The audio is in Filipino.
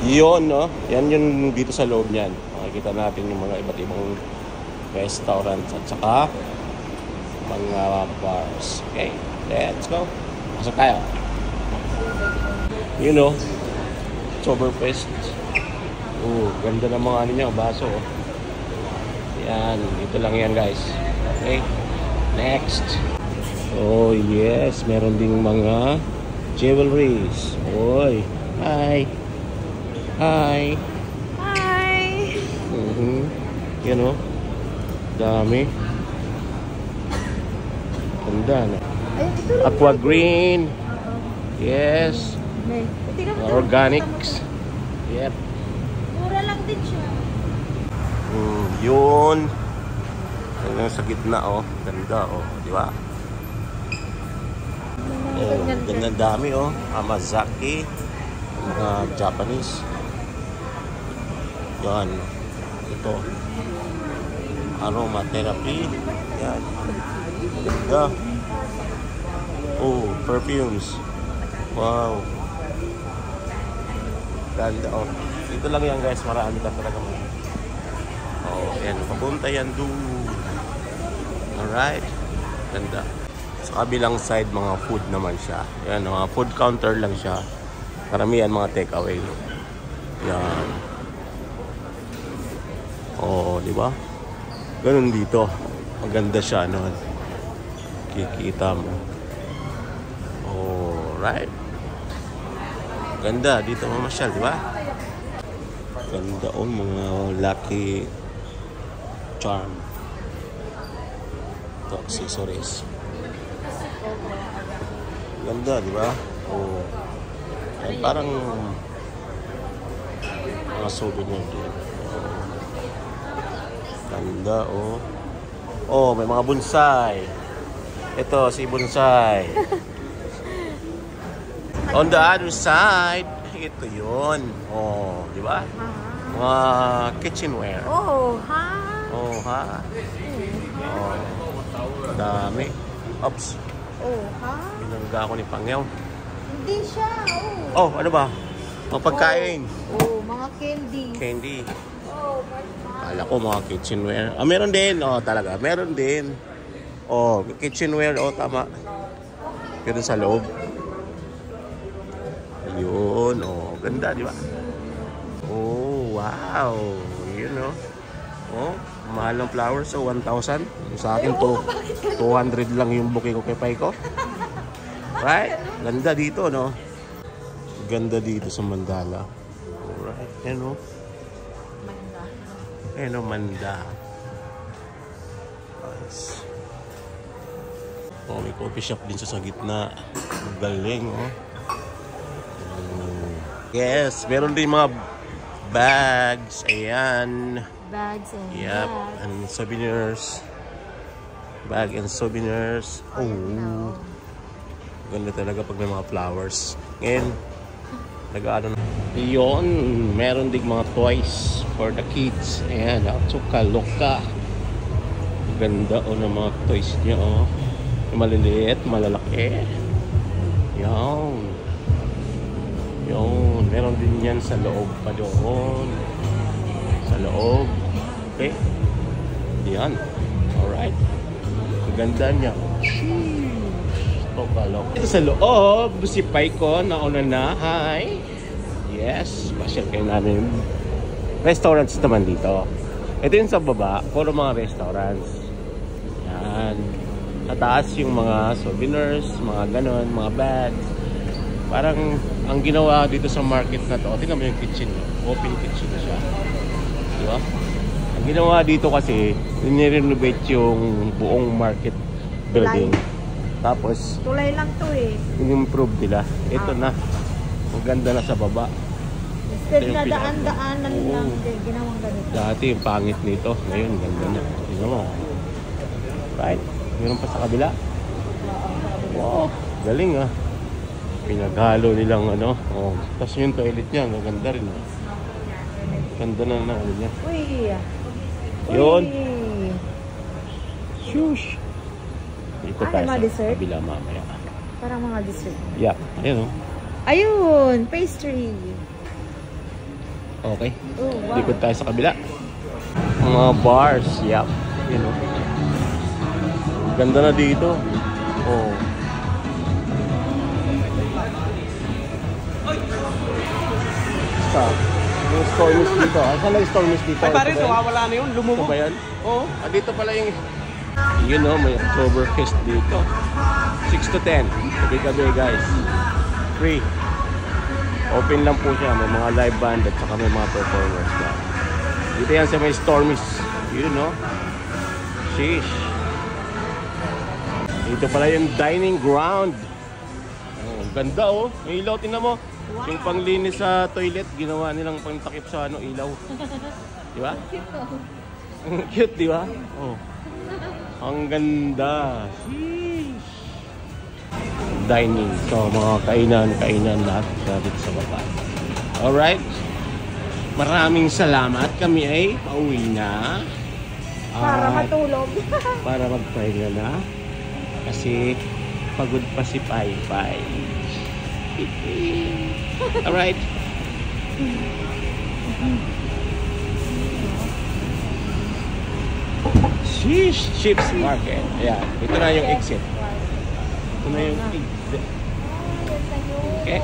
Yun, no? Yan yung dito sa loob niyan. Makikita natin yung mga iba't ibang restaurants at saka mga bars. Okay, let's go. Pasok tayo. You know, Oktoberfest. Ganda ng mga ano niya, baso. Yan, dito lang yan guys. Okay, next. Oh yes, meron ding mga jewelries. Oy, hi. Hi. Hi. Yan o. Dami. Ganda na. Aqua green. Yes. Organics. Yep. Mura lang din siya. Yun. Yan sa gitna oh. Ganda oh. Di ba? Ganda dami oh. Amazaki. Mga Japanese. Yan. Ito. Aromatherapy. Yan. Ganda. Oh, perfumes. Wow. Ganda oh. Dito lang yan guys. Marami ka talaga mo. Oh, yan. Papunta yan doon. Alright. Ganda. Sa kabilang side, mga food naman siya. Yan, mga food counter lang siya. Karamihan mga takeaway. Yan. Oo, di ba? Ganun dito. Maganda siya, no? Kikita mo. Alright. Ganda. Dito mamasyal, di ba? Ganda o, mga Lucky Charm. Ito, accessories. Ganda, di ba? Oh. Ay, parang mga souvenir din. Ganda, oh. Oh, may mga bonsai. Ito, si bonsai. On the other side, ito yun. Oh, di ba? Mga kitchenware. Oh, ha? Oh, ha? Oh, dami. Oops. Oh, ha? Binangga ako ni Pangyaw. Hindi siya, Oh, ano ba? Mga pagkain. Oh, mga candy. Candy. Oh, marshmallow. Kala ko mga kitchenware. Ah, meron din. Oh, talaga. Meron din. Oh, kitchenware. Oh, tama. Yun sa loob. Yun. Oh, ganda, di ba? Oh, wow. Yun, oh. Oh, mahal ng flowers. So, 1,000. Sa akin to, 200 lang yung bouquet ko kay Paiko. Right? Ganda dito, no? Ganda dito sa Mandala. Alright. Yan, no? Manda. Yan, no? Manda. Nice. Oh, may coffee shop din sa gitna. Galing, oh. Yes, meron din mga bags. Ayan. Bags and yep, bags. and souvenirs. Bag and souvenirs. Oh, ganda talaga pag may mga flowers. Ngayon, nag-ano na. Yun, meron din mga toys for the kids. Ayan, Tsuka-Loka. Ganda o ng mga toys niya, oh. Yung maliliit, malalaki. Yan. Yun, meron din yan sa loob pa doon. Sa loob. Okay. Yan. Alright. Ang ganda niya. Ito sa loob, si Paiko, nauna na. Hi. Yes. Pasyal kayo namin. Restaurants naman dito. Ito yung sa baba. Puro mga restaurants. Yan. Sa taas yung mga souvenirs, mga ganon, mga bags. Parang ang ginawa dito sa market na to, tingnan mo yung kitchen, open kitchen na siya. Diba? Ang ginawa dito kasi, nirenovate yung buong market building. Tapos, tulay lang to eh. in-improve nila. Ito na. Ang ganda na sa baba. Instead na daan-daanan lang, ginawang ganito. Dati yung pangit nito. Ngayon, ganda na. Tingnan mo. Right? Meron pa sa kabila. Wow, galing ah. Pinaghalo nilang ano. Oh, tapos yung toilet niya, maganda rin. Ganda na ano niya. Uy. Yun. Shush. Dito tayo sa dessert? kabila mamaya. Parang mga dessert. Yeah, ayun oh. Ayun, pastry. Okay. Oh, wow. Likod tayo sa kabila. Mga bars. Yup. You know. Ganda na dito. Oh. Stop. Yung Stormist dito. Saan na yung Stormist dito? Ay pare, Ito ba yan? nawawala na yun. Ito Lumubog. ba yan? Oo. Ah, dito pala yung... You know, may Oktoberfest dito. 6 to 10. Gabi-gabi guys. Free. Open lang po siya. May mga live band at saka may mga performers na. Dito yan sa may Stormist. You know. Sheesh. Dito pala yung dining ground. Oh, ganda oh. May ilaw. Tingnan mo. Wow. Yung panglinis sa toilet, ginawa nilang pangtakip sa ano, ilaw. Di ba? Cute, di ba? Oh. Ang ganda. Sheesh. Dining. So, mga kainan lahat dito sa baba. Alright. Maraming salamat. Kami ay pauwi na. Para At matulog. para magpahinga na. Kasi pagod pa si Pai Pai. Alright. Sheesh, Chips Market. Yeah, ito na yung exit. Ito na yung exit. Okay.